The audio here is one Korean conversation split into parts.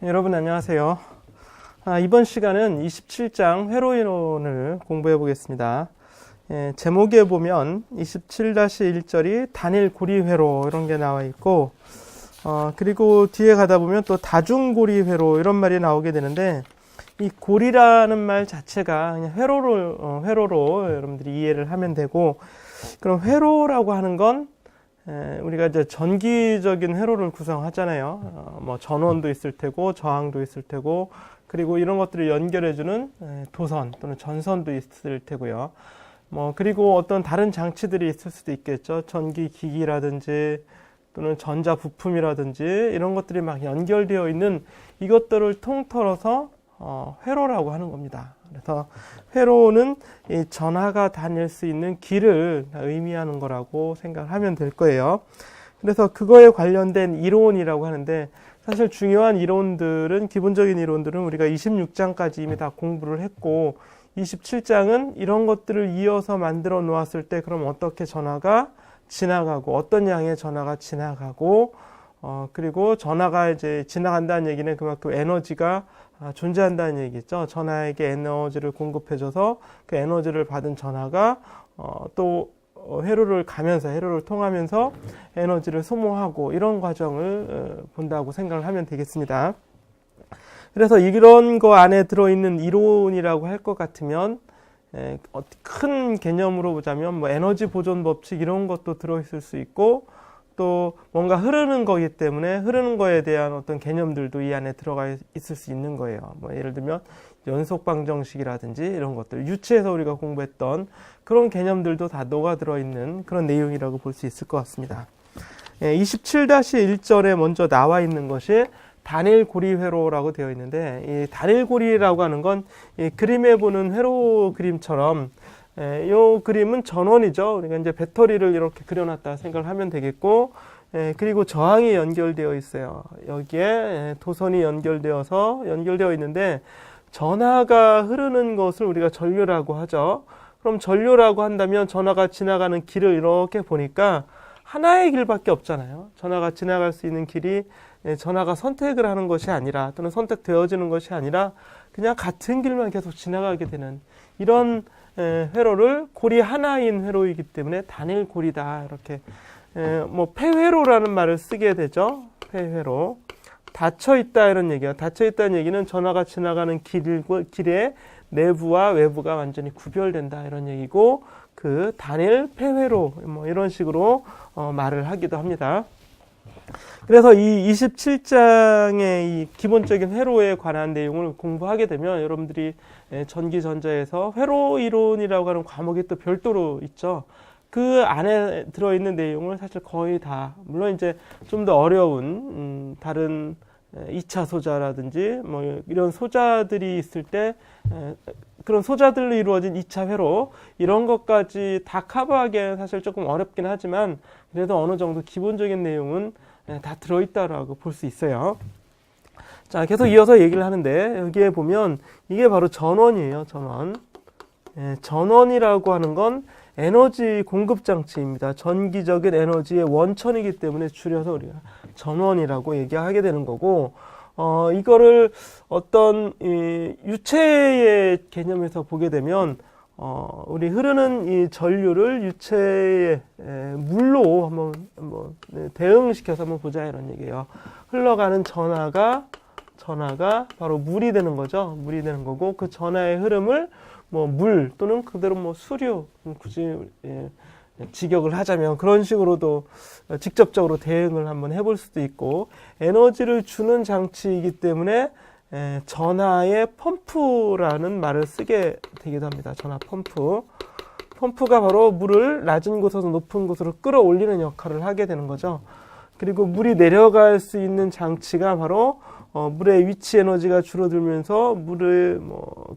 여러분 안녕하세요. 이번 시간은 27장 회로이론을 공부해 보겠습니다. 제목에 보면 27-1절이 단일 고리 회로 이런 게 나와 있고, 그리고 뒤에 가다 보면 또 다중고리 회로 이런 말이 나오게 되는데, 이 고리라는 말 자체가 그냥 회로로 여러분들이 이해를 하면 되고, 그럼 회로라고 하는 건 우리가 이제 전기적인 회로를 구성하잖아요. 뭐 전원도 있을 테고 저항도 있을 테고, 그리고 이런 것들을 연결해주는 도선 또는 전선도 있을 테고요. 뭐 그리고 어떤 다른 장치들이 있을 수도 있겠죠. 전기 기기라든지 또는 전자 부품이라든지 이런 것들이 막 연결되어 있는 이것들을 통틀어서 회로라고 하는 겁니다. 그래서 회로는 이 전하가 다닐 수 있는 길을 의미하는 거라고 생각을 하면 될 거예요. 그래서 그거에 관련된 이론이라고 하는데, 사실 중요한 이론들은, 기본적인 이론들은 우리가 26장까지 이미 다 공부를 했고, 27장은 이런 것들을 이어서 만들어 놓았을 때 그럼 어떻게 전하가 지나가고 어떤 양의 전하가 지나가고, 그리고 전하가 이제 지나간다는 얘기는 그만큼 에너지가 존재한다는 얘기죠. 전하에게 에너지를 공급해줘서 그 에너지를 받은 전하가 또 회로를 통하면서 에너지를 소모하고, 이런 과정을 본다고 생각을 하면 되겠습니다. 그래서 이런 거 안에 들어있는 이론이라고 할 것 같으면, 큰 개념으로 보자면 뭐 에너지 보존 법칙 이런 것도 들어있을 수 있고, 또 뭔가 흐르는 거기 때문에 흐르는 거에 대한 어떤 개념들도 이 안에 들어가 있을 수 있는 거예요. 뭐 예를 들면 연속 방정식이라든지 이런 것들, 유치에서 우리가 공부했던 그런 개념들도 다 녹아 들어있는 그런 내용이라고 볼 수 있을 것 같습니다. 27-1절에 먼저 나와 있는 것이 단일 고리 회로라고 되어 있는데, 이 단일 고리라고 하는 건 이 그림에 보는 회로 그림처럼, 이 그림은 전원이죠. 우리가 이제 배터리를 이렇게 그려놨다 생각을 하면 되겠고, 그리고 저항이 연결되어 있어요. 여기에 도선이 연결되어 있는데, 전하가 흐르는 것을 우리가 전류라고 하죠. 그럼 전류라고 한다면 전하가 지나가는 길을 이렇게 보니까 하나의 길밖에 없잖아요. 전하가 지나갈 수 있는 길이 전하가 선택을 하는 것이 아니라, 또는 선택되어지는 것이 아니라 그냥 같은 길만 계속 지나가게 되는 이런 회로를 고리 하나인 회로이기 때문에 단일 고리다, 이렇게 뭐 폐회로라는 말을 쓰게 되죠. 폐회로. 닫혀 있다 이런 얘기예요. 닫혀 있다는 얘기는 전하가 지나가는 길의 내부와 외부가 완전히 구별된다 이런 얘기고, 그 단일 폐회로 뭐 이런 식으로 말을 하기도 합니다. 그래서 이 27장의 이 기본적인 회로에 관한 내용을 공부하게 되면, 여러분들이 전기전자에서 회로 이론이라고 하는 과목이 또 별도로 있죠. 그 안에 들어있는 내용을 사실 거의 다, 물론 이제 좀 더 어려운 다른 2차 소자라든지 뭐 이런 소자들이 있을 때, 그런 소자들로 이루어진 2차 회로 이런 것까지 다 커버하기에는 사실 조금 어렵긴 하지만, 그래도 어느 정도 기본적인 내용은 다 들어있다라고 볼 수 있어요. 자, 계속 이어서 얘기를 하는데, 여기에 보면 이게 바로 전원이에요. 전원. 전원이라고 하는 건 에너지 공급 장치입니다. 전기적인 에너지의 원천이기 때문에 줄여서 우리가 전원이라고 얘기하게 되는 거고, 이거를 어떤 유체의 개념에서 보게 되면, 우리 흐르는 이 전류를 유체의 물로 한번 대응시켜서 한번 보자 이런 얘기예요. 흘러가는 전하가 바로 물이 되는 거죠. 물이 되는 거고, 그 전하의 흐름을 뭐 물 또는 그대로 뭐 수류, 굳이 직역을 하자면 그런 식으로도 직접적으로 대응을 한번 해볼 수도 있고, 에너지를 주는 장치이기 때문에 전하의 펌프라는 말을 쓰게 되기도 합니다. 전하 펌프. 펌프가 바로 물을 낮은 곳에서 높은 곳으로 끌어올리는 역할을 하게 되는 거죠. 그리고 물이 내려갈 수 있는 장치가 바로 물의 위치 에너지가 줄어들면서 물을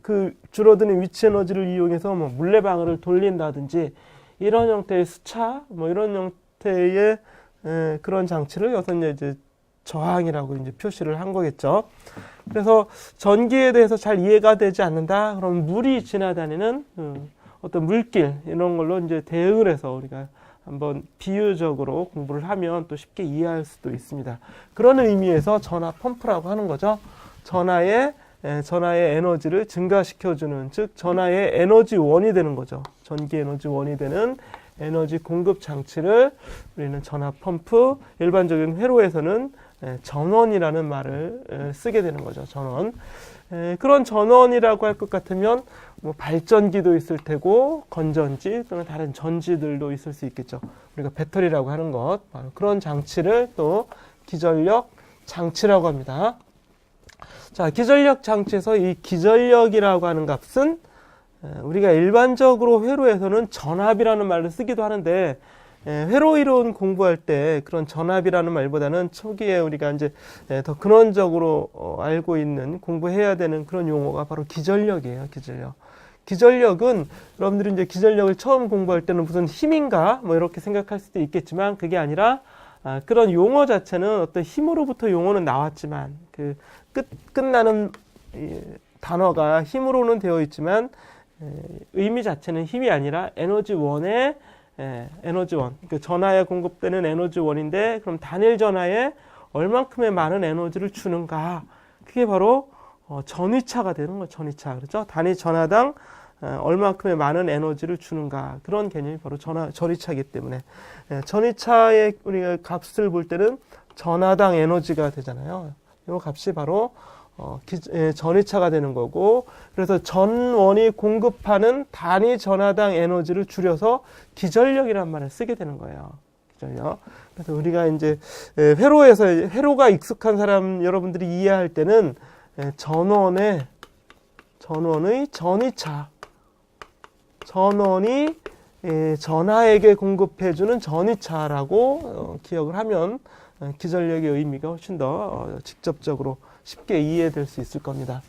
그 줄어드는 위치 에너지를 이용해서 물레방아를 돌린다든지 이런 형태의 수차, 이런 형태의 그런 장치를 여기서 이제 저항이라고 이제 표시를 한 거겠죠. 그래서 전기에 대해서 잘 이해가 되지 않는다, 그럼 물이 지나다니는 어떤 물길 이런 걸로 이제 대응을 해서 우리가 한번 비유적으로 공부를 하면 또 쉽게 이해할 수도 있습니다. 그런 의미에서 전하 펌프라고 하는 거죠. 전하의 에너지를 증가시켜주는, 즉 전하의 에너지원이 되는 거죠. 전기 에너지원이 되는 에너지 공급 장치를 우리는 전하 펌프, 일반적인 회로에서는 전원이라는 말을 쓰게 되는 거죠. 전원. 그런 전원이라고 할 것 같으면 뭐 발전기도 있을 테고 건전지 또는 다른 전지들도 있을 수 있겠죠. 우리가 배터리라고 하는 것, 바로 그런 장치를 또 기전력 장치라고 합니다. 자, 기전력 장치에서 이 기전력이라고 하는 값은 우리가 일반적으로 회로에서는 전압이라는 말을 쓰기도 하는데, 회로 이론 공부할 때 그런 전압이라는 말보다는 초기에 우리가 이제 더 근원적으로 알고 있는, 공부해야 되는 그런 용어가 바로 기전력이에요. 기전력. 기전력은 여러분들이 이제 기전력을 처음 공부할 때는 무슨 힘인가 뭐 이렇게 생각할 수도 있겠지만, 그게 아니라 그런 용어 자체는 어떤 힘으로부터 용어는 나왔지만 그 끝나는 단어가 힘으로는 되어 있지만 의미 자체는 힘이 아니라 에너지원의 에너지원, 그 전하에 공급되는 에너지원인데, 그럼 단일 전하에 얼만큼의 많은 에너지를 주는가, 그게 바로 전위차가 되는 거죠. 전위차, 그렇죠? 단위 전하당 얼만큼의 많은 에너지를 주는가, 그런 개념이 바로 전위차이기 때문에 전위차의 우리가 값을 볼 때는 전하당 에너지가 되잖아요. 이 값이 바로 전위차가 되는 거고, 그래서 전원이 공급하는 단위 전하당 에너지를 줄여서 기전력이라는 말을 쓰게 되는 거예요. 기전력. 그래서 우리가 이제 회로가 익숙한 사람 여러분들이 이해할 때는 전원의 전위차, 전원이 전하에게 공급해주는 전위차라고 기억을 하면 기전력의 의미가 훨씬 더 직접적으로 쉽게 이해될 수 있을 겁니다.